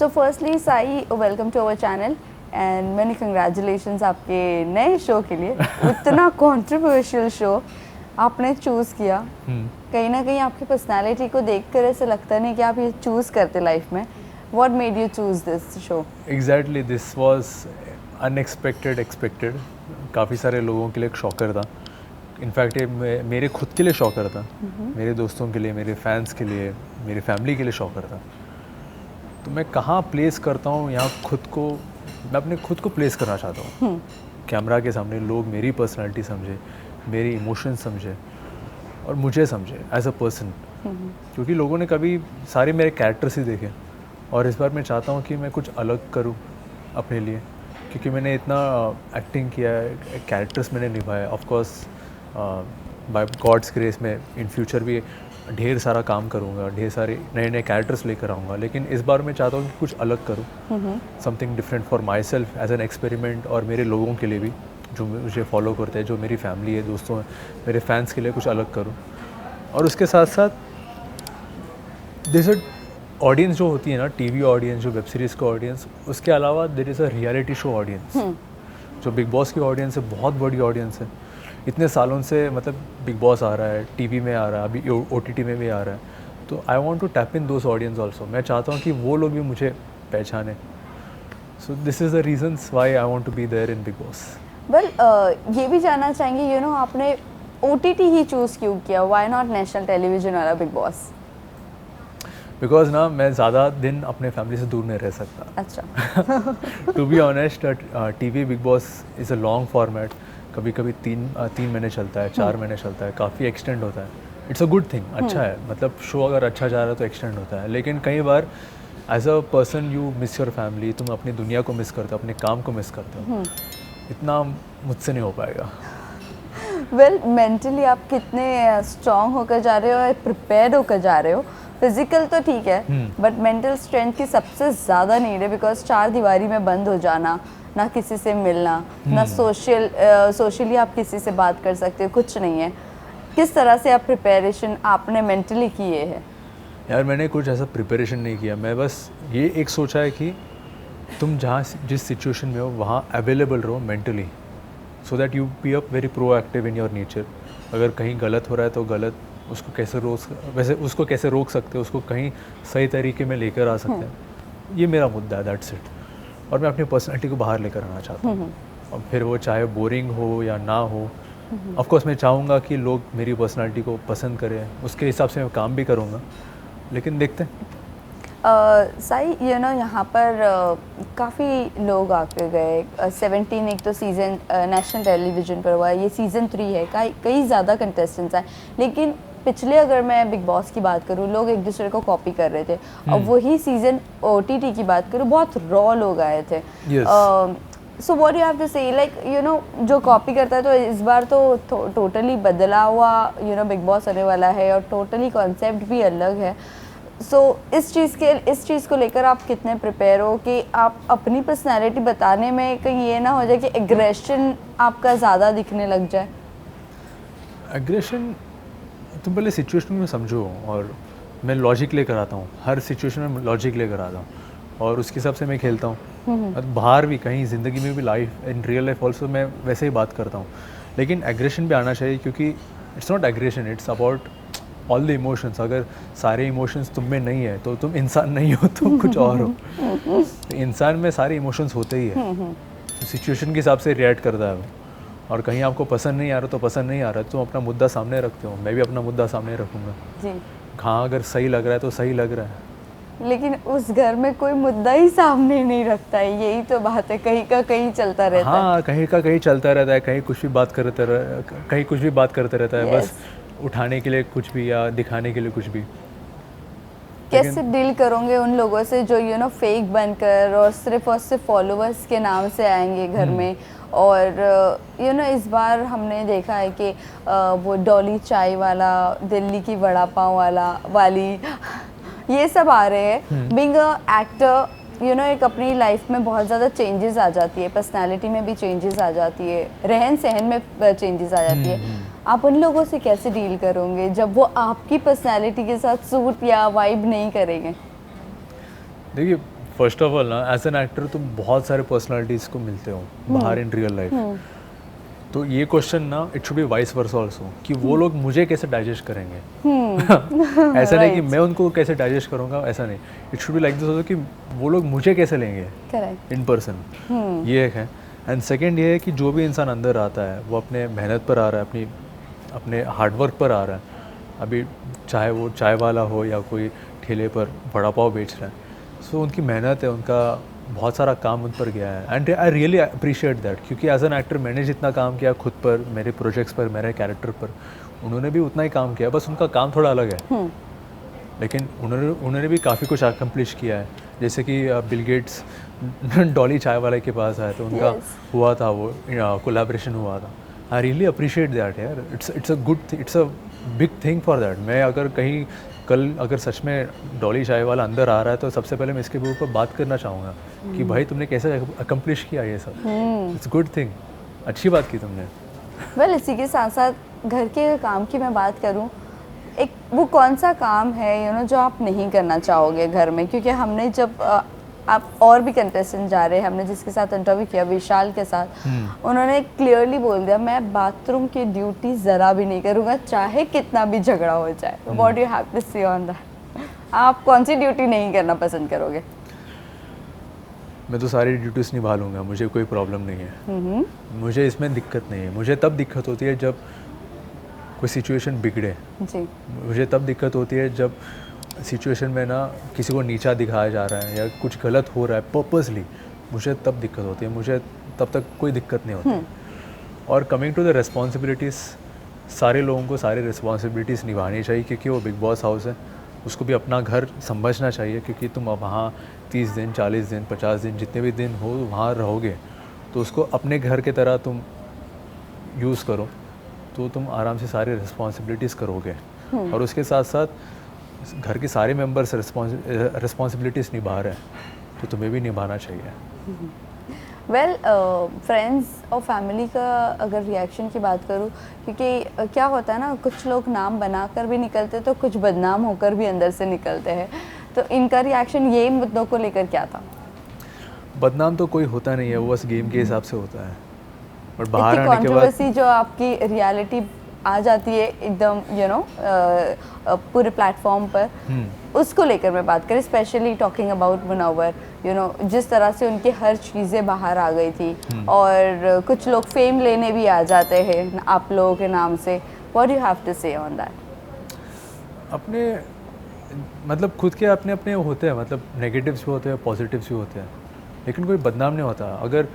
So firstly Sai, welcome to our channel and many congratulations आपके नए show के लिए। इतना कंट्रोवर्शियल शो आपने चूज़ किया। कहीं ना कहीं आपकी पर्सनालिटी को देखकर ऐसा लगता नहीं कि आप ये चूज़ करते लाइफ में। What made you choose this show? Exactly, this was unexpected expected. काफ़ी सारे लोगों के लिए एक शॉकर था। इनफैक्ट ये मेरे खुद के लिए शॉकर था, मेरे दोस्तों के लिए, मेरे फैंस के लिए, मेरी फैमिली के लिए शॉकर था। तो मैं कहाँ प्लेस करता हूँ यहाँ खुद को, मैं अपने खुद को प्लेस करना चाहता हूँ कैमरा के सामने। लोग मेरी पर्सनालिटी समझे, मेरे इमोशन समझे और मुझे समझे एज अ पर्सन, क्योंकि लोगों ने कभी सारे मेरे कैरेक्टर्स ही देखे। और इस बार मैं चाहता हूँ कि मैं कुछ अलग करूँ अपने लिए, क्योंकि मैंने इतना एक्टिंग किया है, कैरेक्टर्स मैंने निभाया। Of course by God's grace में इन फ्यूचर भी ढेर सारा काम करूँगा, ढेर सारे नए नए कैरेक्टर्स लेकर आऊँगा। लेकिन इस बार मैं चाहता हूँ कि कुछ अलग करूँ, something different for myself as an experiment, और मेरे लोगों के लिए भी जो मुझे फॉलो करते हैं, जो मेरी फैमिली है, दोस्तों हैं, मेरे फैंस के लिए कुछ अलग करूँ। और उसके साथ साथ दिस ऑडियंस जो होती है ना, टीवी ऑडियंस, जो वेब सीरीज़ का ऑडियंस, उसके अलावा there is a reality show audience. जो बिग बॉस की ऑडियंस है, बहुत बड़ी ऑडियंस है। इतने सालों से मतलब बिग बॉस आ रहा है, टीवी में आ रहा है, अभी OTT में भी आ रहा है। तो I want to tap in those audience also. मैं चाहता हूँ कि वो लोग भी मुझे पहचाने। So this is the reasons why I want to be there in Bigg Boss. Well, ये भी जानना चाहेंगे आपने OTT ही चूज़ क्यों किया? व्हाई नॉट नेशनल टेलीविजन वाला बिग बॉस? बिकॉज ना मैं ज़्यादा दिन अपने फैमिली से दूर नहीं रह सकता। अच्छा। To be honest, TV Bigg Boss is a long format. कभी कभी तीन महीने चलता है, 4 महीने चलता है, काफ़ी एक्सटेंड होता है। इट्स अ गुड थिंग, अच्छा है। मतलब शो अगर अच्छा जा रहा है तो एक्सटेंड होता है। लेकिन कई बार as a person you miss your family, तुम अपनी दुनिया को मिस करते हो, अपने काम को मिस करते हो। इतना मुझसे नहीं हो पाएगा। वेल, मेंटली आप कितने स्ट्रांग होकर जा रहे हो और प्रिपेयर्ड होकर जा रहे हो? फिजिकल तो ठीक है, बट मेंटल स्ट्रेंथ की सबसे ज़्यादा नीड है। बिकॉज 4 दीवारी में बंद हो जाना, ना किसी से मिलना, ना सोशली आप किसी से बात कर सकते हो, कुछ नहीं है। किस तरह से आप प्रिपरेशन आपने मेंटली किए है? यार मैंने कुछ ऐसा प्रिपरेशन नहीं किया। मैं बस ये एक सोचा है कि तुम जहाँ जिस सिचुएशन में हो वहाँ अवेलेबल रहो mentally, so that you be up very proactive in your nature. अगर कहीं गलत हो रहा है तो गलत, उसको कैसे रोक सकते हो, उसको कहीं सही तरीके में लेकर आ सकते हैं। ये मेरा मुद्दा है, दैट्स इट। और मैं अपनी पर्सनैलिटी को बाहर लेकर आना चाहता हूँ। और फिर वो चाहे बोरिंग हो या ना हो, ऑफ कोर्स मैं चाहूँगा कि लोग मेरी पर्सनैलिटी को पसंद करें, उसके हिसाब से मैं काम भी करूँगा। लेकिन देखते हैं। साई, यहाँ पर काफ़ी लोग आके गए। 17 एक तो सीज़न नेशनल टेलीविज़न पर हुआ है, ये सीज़न 3 है। कई ज़्यादा कंटेस्टेंट्स हैं, लेकिन पिछले अगर मैं बिग बॉस की बात करूँ, लोग एक दूसरे को कॉपी कर रहे थे। और वही सीज़न OTT की बात करूँ, बहुत रॉ लोग आए थे। So what you have to say, like जो कॉपी करता है, तो इस बार तो टोटली बदला हुआ बिग बॉस होने वाला है और टोटली कॉन्सेप्ट भी अलग है। सो इस चीज़ को लेकर आप कितने प्रिपेयर हो कि आप अपनी पर्सनैलिटी बताने में कहीं ये ना हो जाए कि एग्रेशन आपका ज़्यादा दिखने लग जाए? एग्रेशन, तुम पहले सिचुएशन में समझो, और मैं लॉजिक लेकर आता हूँ। हर सिचुएशन में लॉजिक लेकर आता हूँ और उसके हिसाब से मैं खेलता हूँ। बाहर भी, कहीं ज़िंदगी में भी, life in real life also मैं वैसे ही बात करता हूँ। लेकिन एग्रेशन भी आना चाहिए, क्योंकि it's not aggression, it's about all the emotions. अगर सारे इमोशंस तुम में नहीं है तो तुम इंसान नहीं हो, तुम कुछ और हो। तो इंसान में सारे इमोशंस होते ही है, तो सिचुएशन के हिसाब से रिएक्ट करता है वो। और कहीं आपको पसंद नहीं आ रहा तो पसंद नहीं आ रहा, तुम अपना मुद्दा सामने रखते हो, मैं भी अपना मुद्दा सामने रखूँगा जी। हाँ, अगर सही लग रहा है तो सही लग रहा है। लेकिन उस घर में कोई मुद्दा ही सामने नहीं रखता है, यही तो बात है। कहीं का कहीं चलता रहता है। हाँ, कहीं का कहीं चलता रहता है, कहीं कुछ भी बात करते रहता है। बस उठाने के लिए कुछ भी या दिखाने के लिए कुछ भी। कैसे डील करोगे उन लोगों से जो फेक बनकर और सिर्फ फॉलोअर्स के नाम से आएंगे घर में? और इस बार हमने देखा है कि वो डॉली चाय वाला, दिल्ली की वड़ा पाव वाली ये सब आ रहे हैं। बीइंग अ एक्टर, एक अपनी लाइफ में बहुत ज़्यादा चेंजेस आ जाती है, पर्सनालिटी में भी चेंजेस आ जाती है, रहन सहन में चेंजेस आ जाती है। आप उन लोगों से कैसे डील करोगे जब वो आपकी पर्सनालिटी के साथ सूट या वाइब नहीं करेंगे? देखिए, फर्स्ट ऑफ ऑल ना एज एन एक्टर तुम बहुत सारे पर्सनालिटीज़ को मिलते हो बाहर इन रियल लाइफ, तो ये क्वेश्चन ना it should be vice versa also कि वो लोग मुझे कैसे डाइजेस्ट करेंगे। ऐसा नहीं कि मैं उनको कैसे डाइजेस्ट करूँगा, ऐसा नहीं, it should be like this also कि वो लोग मुझे कैसे लेंगे इन पर्सन। ये एक है। एंड सेकेंड ये है कि जो भी इंसान अंदर आता है वो अपने मेहनत पर आ रहा है, अपने हार्डवर्क पर आ रहा है। अभी चाहे वो चाय वाला हो या कोई ठेले पर वड़ा पाव बेच रहा है, सो उनकी मेहनत है, उनका बहुत सारा काम उन पर गया है and I really appreciate that. क्योंकि एज एन एक्टर मैंने जितना काम किया खुद पर, मेरे प्रोजेक्ट्स पर, मेरे कैरेक्टर पर, उन्होंने भी उतना ही काम किया, बस उनका काम थोड़ा अलग है। लेकिन उन्होंने भी काफ़ी कुछ अकम्प्लिश किया है। जैसे कि बिल गेट्स डॉली चाय वाले के पास आए तो उनका हुआ था, वो कोलैबोरेशन हुआ था। आई रियली अप्रिशिएट दैट यार, it's a good thing, it's a big thing for that. मैं अगर कहीं कल अगर सच में डॉली चाय वाला अंदर आ रहा है तो सबसे पहले मैं इसके ऊपर बात करना चाहूँगा कि भाई तुमने कैसे अकम्प्लिश किया ये सब। इट्स गुड थिंग, अच्छी बात की तुमने। वेल इसी के साथ साथ घर के काम की मैं बात करूँ, एक वो कौन सा काम है जो आप नहीं करना चाहोगे घर में? क्योंकि हमने जब आप और भी कंटेस्टेंट जा रहे हैं, हमने जिसके साथ इंटरव्यू किया विशाल के साथ, उन्होंने क्लियरली बोल दिया मैं बाथरूम की ड्यूटी ज़रा भी नहीं करूँगा चाहे कितना भी झगड़ा हो जाए। व्हाट यू हैव टू से ऑन दैट? आप कौन सी ड्यूटी नहीं करना पसंद करोगे? मैं तो सारी ड्यूटीज़ निभा लूँगा, मुझे कोई प्रॉब्लम नहीं है। मुझे इसमें दिक्कत नहीं है। मुझे तब दिक्कत होती है जब कोई सिचुएशन बिगड़े जी। मुझे तब दिक्कत होती है जब सिचुएशन में ना किसी को नीचा दिखाया जा रहा है या कुछ गलत हो रहा है पर्पसली, मुझे तब दिक्कत होती है। मुझे तब तक कोई दिक्कत नहीं होती। और कमिंग टू द रिस्पॉन्सिबिलिटीज़, सारे लोगों को सारी रिस्पॉन्सिबिलिटीज़ निभानी चाहिए क्योंकि वो बिग बॉस हाउस है, उसको भी अपना घर समझना चाहिए। क्योंकि तुम वहाँ 30 दिन 40 दिन 50 दिन जितने भी दिन हो वहाँ रहोगे तो उसको अपने घर की तरह तुम यूज़ करो तो तुम आराम से सारी रिस्पॉन्सिबिलिटीज़ करोगे। और उसके साथ साथ घर के सारे मेंबर्स रिस्पॉन्सिबिलिटीज़ निभा रहे हैं तो तुम्हें भी निभाना चाहिए। वेल फ्रेंड्स और फैमिली का अगर रिएक्शन की बात करूँ, क्योंकि क्या होता है ना, कुछ लोग नाम बनाकर भी निकलते तो कुछ बदनाम होकर भी अंदर से निकलते हैं, तो इनका रिएक्शन ये मुद्दों को लेकर क्या था? बदनाम तो कोई होता नहीं है, वो बस गेम के हिसाब से होता है। बट बाहर आने के बाद कंट्रोवर्सी जो आपकी रियलिटी आ जाती है एकदम पूरे प्लेटफॉर्म पर, उसको लेकर मैं बात करें, स्पेशली टॉकिंग अबाउट मुनव्वर, जिस तरह से उनकी हर चीज़ें बाहर आ गई थी और कुछ लोग फेम लेने भी आ जाते हैं आप लोगों के नाम से। व्हाट यू हैव टू से ऑन दैट? अपने मतलब खुद के अपने अपने होते हैं, मतलब नेगेटिव्स भी होते हैं, पॉजिटिव्स भी होते हैं, लेकिन कोई बदनाम नहीं होता। अगर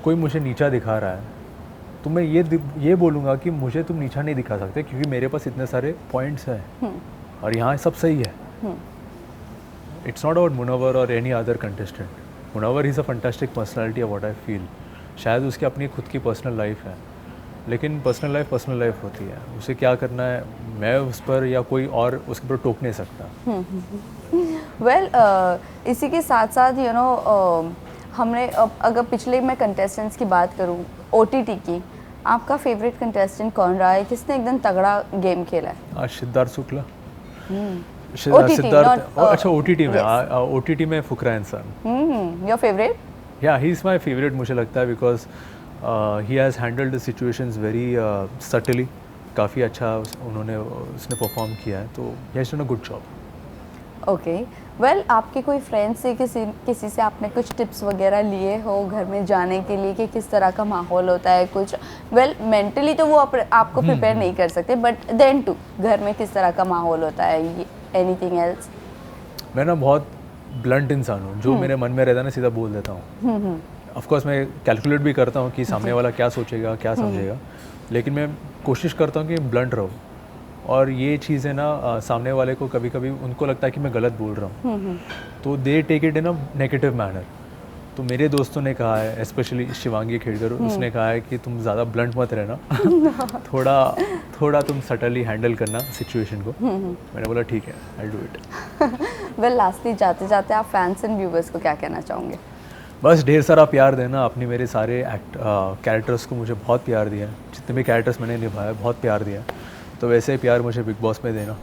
कोई मुझे नीचा दिखा रहा है तो मैं ये बोलूँगा कि मुझे तुम नीचा नहीं दिखा सकते क्योंकि मेरे पास इतने सारे पॉइंट्स हैं और यहाँ सब सही है। इट्स नॉट अबाउट मुनव्वर और any other contestant. Munawar is a fantastic personality of what I feel. शायद उसकी अपनी खुद की पर्सनल लाइफ है, लेकिन पर्सनल लाइफ होती है, उसे क्या करना है मैं उस पर या कोई और उसके ऊपर टोक नहीं सकता। वेल इसी के साथ साथ हमने अगर पिछले मैं कंटेस्टेंट्स की बात करूं OTT की, आपका फेवरेट कंटेस्टेंट कौन रहा है? किसने एकदम तगड़ा गेम खेला है? सिद्धार्थ शुक्ला। सिद्धार्थ अच्छा OTT में फुकरा इंसान। Your favourite? या ही इज़ माई फेवरेट। मुझे लगता है because he has handled the situations very subtly. काफ़ी अच्छा उसने परफॉर्म किया है, तो he has done a good job. Okay well आपके कोई फ्रेंड से किसी से आपने कुछ टिप्स वगैरह लिए हो घर में जाने के लिए कि किस तरह का माहौल होता है? कुछ मेंटली तो वो आपको प्रिपेयर नहीं कर सकते, बट देन टू घर में किस तरह का माहौल होता है? Anything else? मैं ना बहुत ब्लंट इंसान हूँ, जो मेरे मन में रहता है ना सीधा बोल देता हूँ। ऑफ कोर्स मैं कैलकुलेट भी करता हूँ कि सामने वाला क्या सोचेगा क्या समझेगा, लेकिन मैं कोशिश करता हूँ कि ब्लंट रहूँ। और ये चीज़ें ना सामने वाले को कभी कभी उनको लगता है कि मैं गलत बोल रहा हूँ, तो they take it in a negative manner. तो मेरे दोस्तों ने कहा है, स्पेशली शिवांगी खेड़कर, उसने कहा है कि तुम ज़्यादा ब्लंट मत रहना, थोड़ा तुम सटली हैंडल करना सिचुएशन को। मैंने बोला ठीक है, I do it. Well lastly जाते जाते आप फैंस एंड व्यूवर्स को क्या कहना चाहोगे? बस ढेर सारा प्यार देना। अपनी मेरे सारे कैरेक्टर्स को मुझे बहुत प्यार दिया, जितने भी कैरेक्टर्स मैंने निभाया बहुत प्यार दिया, तो वैसे ही प्यार मुझे बिग बॉस में देना।